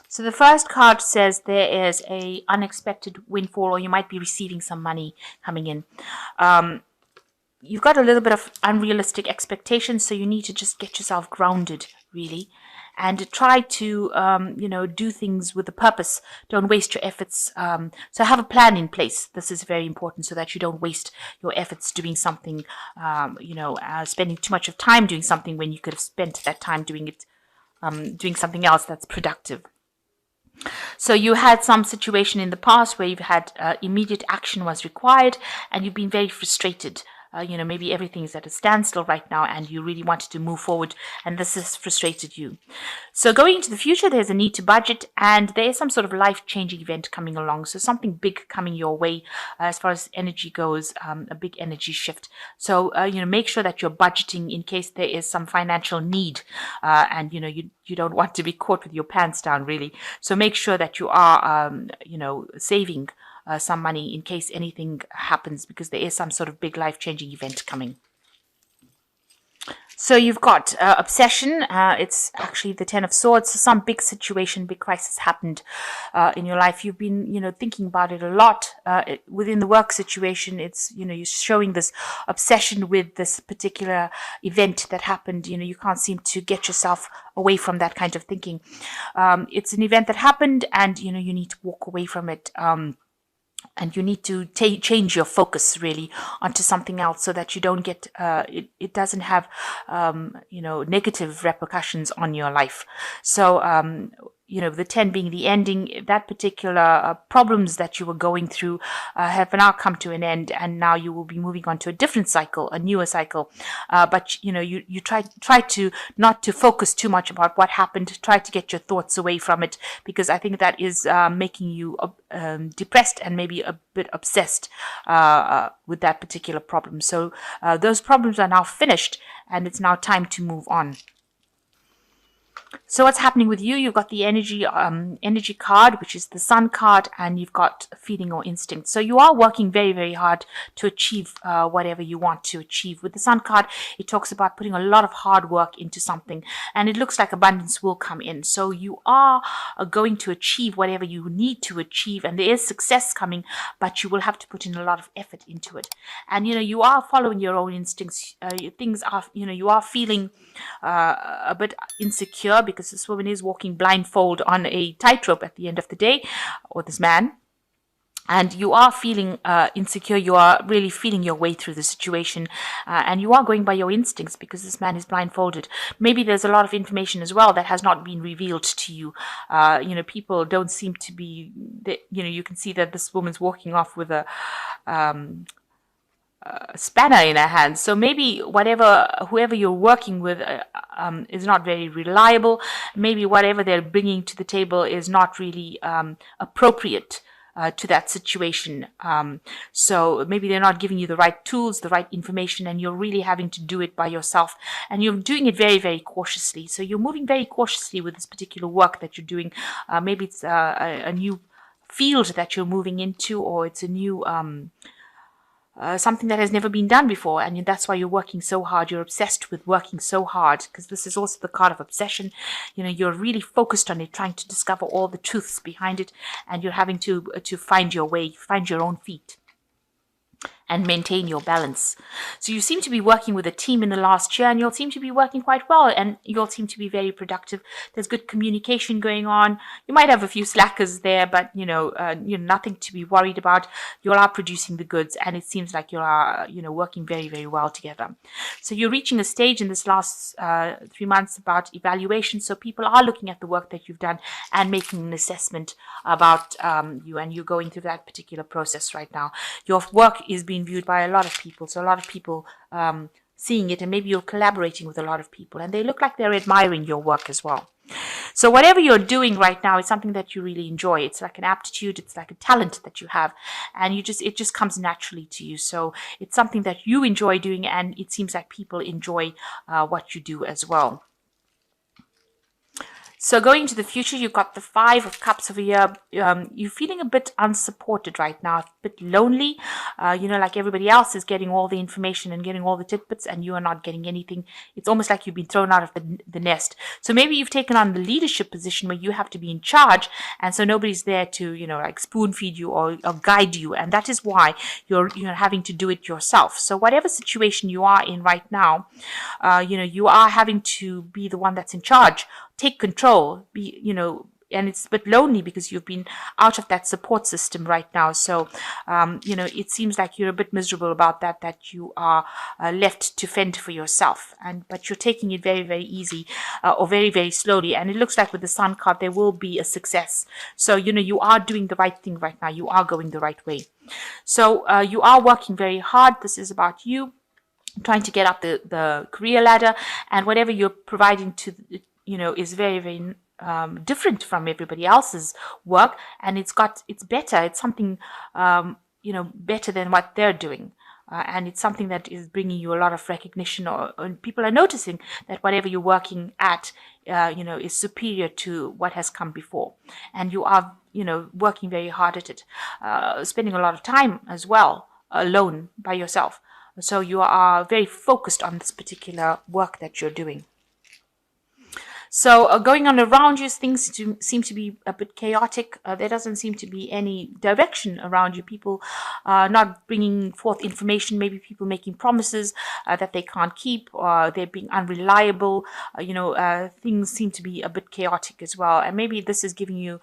So the first card says there is a unexpected windfall, or you might be receiving some money coming in. You've got a little bit of unrealistic expectations, so you need to just get yourself grounded, really, and try to, do things with a purpose. Don't waste your efforts. So have a plan in place. This is very important so that you don't waste your efforts doing something, spending too much of time doing something when you could have spent that time doing something else that's productive. So you had some situation in the past where you've had immediate action was required, and you've been very frustrated. Maybe everything's at a standstill right now and you really wanted to move forward, and this has frustrated you. So going into the future, there's a need to budget, and there is some sort of life-changing event coming along. So something big coming your way as far as energy goes, a big energy shift. So, make sure that you're budgeting in case there is some financial need, and, you don't want to be caught with your pants down, really. So make sure that you are, saving some money in case anything happens, because there is some sort of big life-changing event coming. So you've got obsession. It's actually the Ten of Swords. So some big situation, big crisis happened in your life. You've been, thinking about it a lot. Within the work situation, it's, you're showing this obsession with this particular event that happened. You can't seem to get yourself away from that kind of thinking. It's an event that happened, and, you need to walk away from it. And you need to change your focus really onto something else, so that you don't get it doesn't have negative repercussions on your life. So the 10 being the ending, that particular problems that you were going through have now come to an end, and now you will be moving on to a different cycle, a newer cycle. But you try to not to focus too much about what happened. Try to get your thoughts away from it, because I think that is making you depressed and maybe a bit obsessed with that particular problem. So those problems are now finished, and it's now time to move on. So what's happening with you? You've got the energy card, which is the Sun card, and you've got feeling or instinct. So you are working very, very hard to achieve whatever you want to achieve. With the Sun card, it talks about putting a lot of hard work into something, and it looks like abundance will come in. So you are going to achieve whatever you need to achieve, and there is success coming, but you will have to put in a lot of effort into it. And you are following your own instincts. Things are, you are feeling a bit insecure, because this woman is walking blindfold on a tightrope at the end of the day, or this man. And you are feeling insecure. You are really feeling your way through the situation, and you are going by your instincts, because this man is blindfolded. Maybe there's a lot of information as well that has not been revealed to you. People don't seem to be. You can see that this woman's walking off with a spanner in her hand. So maybe whoever you're working with is not very reliable. Maybe whatever they're bringing to the table is not really appropriate to that situation. So maybe they're not giving you the right tools, the right information, and you're really having to do it by yourself. And you're doing it very, very cautiously. So you're moving very cautiously with this particular work that you're doing. Maybe it's a new field that you're moving into, or it's a new something that has never been done before, and that's why you're working so hard. You're obsessed with working so hard, because this is also the card of obsession. You're really focused on it, trying to discover all the truths behind it, and you're having to find your way, find your own feet, and maintain your balance. So you seem to be working with a team in the last year, and you'll seem to be working quite well, and you'll seem to be very productive. There's good communication going on. You might have a few slackers there, but nothing to be worried about. You all are producing the goods, and it seems like you are working very, very well together. So you're reaching a stage in this last 3 months about evaluation. So people are looking at the work that you've done and making an assessment about you, and you're going through that particular process right now. Your work is being viewed by a lot of people, so a lot of people seeing it, and maybe you're collaborating with a lot of people, and they look like they're admiring your work as well. So whatever you're doing right now is something that you really enjoy. It's like an aptitude, it's like a talent that you have, and it just comes naturally to you. So it's something that you enjoy doing, and it seems like people enjoy what you do as well. So going into the future, you've got the Five of Cups over here. You're feeling a bit unsupported right now, a bit lonely. Like everybody else is getting all the information and getting all the tidbits, and you are not getting anything. It's almost like you've been thrown out of the nest. So maybe you've taken on the leadership position where you have to be in charge, and so nobody's there to, like spoon feed you or guide you, and that is why you're having to do it yourself. So whatever situation you are in right now, you are having to be the one that's in charge. Take control, and it's a bit lonely because you've been out of that support system right now. So, it seems like you're a bit miserable about that you are left to fend for yourself. But you're taking it very, very easy or very, very slowly. And it looks like with the Sun card, there will be a success. So, you are doing the right thing right now. You are going the right way. So, you are working very hard. This is about you trying to get up the career ladder, and whatever you're providing to is very, very different from everybody else's work, and it's better. It's something better than what they're doing, and it's something that is bringing you a lot of recognition, or people are noticing that whatever you're working at is superior to what has come before, and you are working very hard at it, spending a lot of time as well alone by yourself. So you are very focused on this particular work that you're doing. So going on around you, things seem to be a bit chaotic. There doesn't seem to be any direction around you. People not bringing forth information, maybe people making promises that they can't keep, or they're being unreliable. Things seem to be a bit chaotic as well. And maybe this is giving you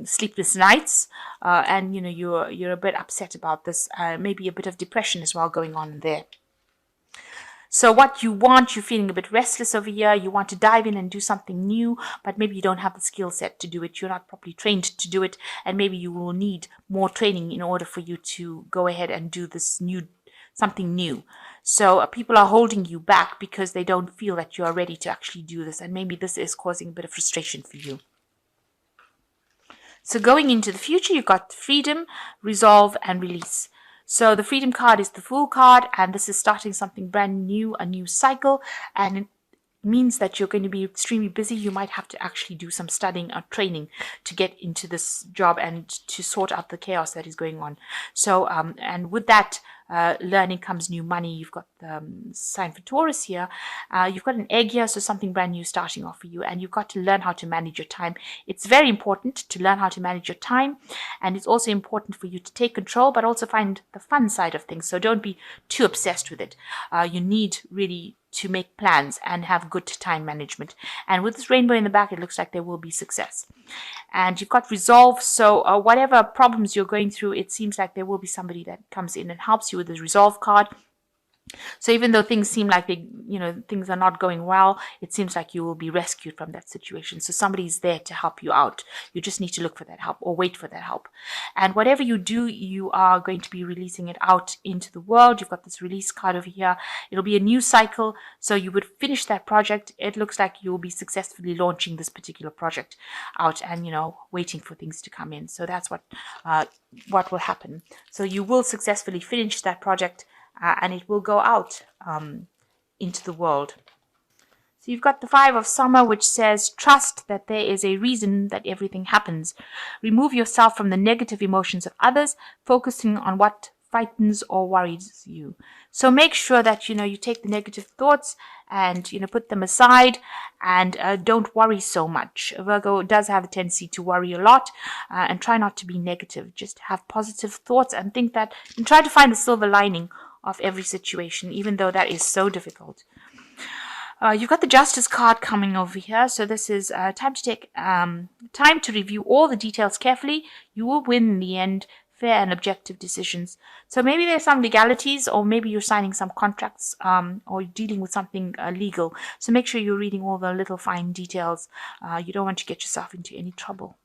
sleepless nights, and you're a bit upset about this. Maybe a bit of depression as well going on there. So what you want, you're feeling a bit restless over here. You want to dive in and do something new, but maybe you don't have the skill set to do it. You're not properly trained to do it, and maybe you will need more training in order for you to go ahead and do something new. So people are holding you back because they don't feel that you are ready to actually do this, and maybe this is causing a bit of frustration for you. So going into the future, you've got freedom, resolve, and release. So the freedom card is the Fool card, and this is starting something brand new, a new cycle, and it means that you're going to be extremely busy. You might have to actually do some studying or training to get into this job and to sort out the chaos that is going on. So, and with that learning comes new money. You've got the sign for Taurus here. You've got an egg here, so something brand new starting off for you. And you've got to learn how to manage your time. It's very important to learn how to manage your time. And it's also important for you to take control, but also find the fun side of things. So don't be too obsessed with it. You need really to make plans and have good time management. And with this rainbow in the back, it looks like there will be success. And you've got resolve. So whatever problems you're going through, it seems like there will be somebody that comes in and helps you with the resolve card. So even though things seem like things are not going well, it seems like you will be rescued from that situation. So somebody's there to help you out. You just need to look for that help or wait for that help. And whatever you do, you are going to be releasing it out into the world. You've got this release card over here. It'll be a new cycle. So you would finish that project. It looks like you'll be successfully launching this particular project out and, waiting for things to come in. So that's what will happen. So you will successfully finish that project. And it will go out into the world. So you've got the Five of Summer, which says, trust that there is a reason that everything happens. Remove yourself from the negative emotions of others, focusing on what frightens or worries you. So make sure that, you take the negative thoughts and, put them aside and don't worry so much. Virgo does have a tendency to worry a lot and try not to be negative. Just have positive thoughts and try to find the silver lining of every situation, even though that is so difficult. You've got the Justice card coming over here. So this is time to take time to review all the details carefully. You will win in the end. Fair and objective decisions. So maybe there's some legalities, or maybe you're signing some contracts or dealing with something legal. So make sure you're reading all the little fine details. You don't want to get yourself into any trouble.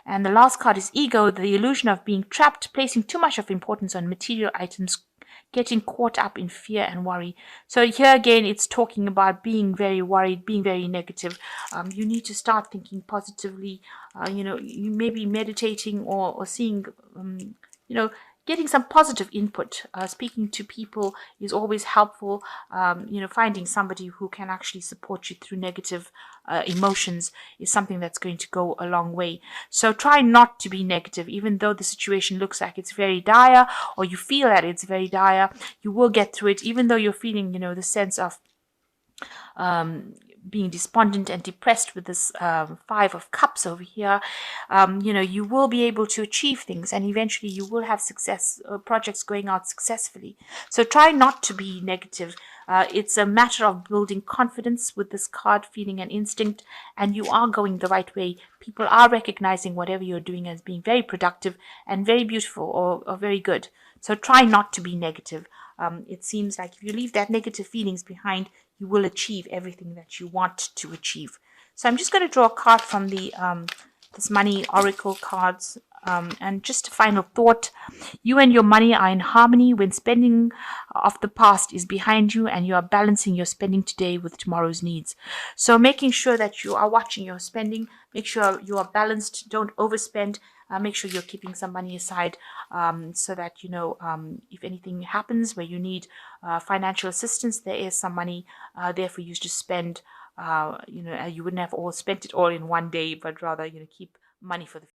And the last card is Ego, the illusion of being trapped, placing too much of importance on material items, getting caught up in fear and worry. So here again, it's talking about being very worried, being very negative. You need to start thinking positively. You may be meditating or seeing, getting some positive input. Speaking to people is always helpful. Finding somebody who can actually support you through negative emotions is something that's going to go a long way. So try not to be negative, even though the situation looks like it's very dire, or you feel that it's very dire. You will get through it, even though you're feeling, the sense of being despondent and depressed with this Five of Cups over here. You will be able to achieve things, and eventually you will have success, projects going out successfully. So try not to be negative. It's a matter of building confidence with this card, feeling an instinct, and you are going the right way. People are recognizing whatever you're doing as being very productive and very beautiful, or very good. So try not to be negative. It seems like if you leave that negative feelings behind, you will achieve everything that you want to achieve. So I'm just going to draw a card from the this money oracle cards. And just a final thought: you and your money are in harmony when spending of the past is behind you, and you are balancing your spending today with tomorrow's needs. So making sure that you are watching your spending, make sure you are balanced, don't overspend. Make sure you're keeping some money aside, so that if anything happens where you need financial assistance, there is some money there for you to spend. You wouldn't have all spent it all in one day, but rather keep money for the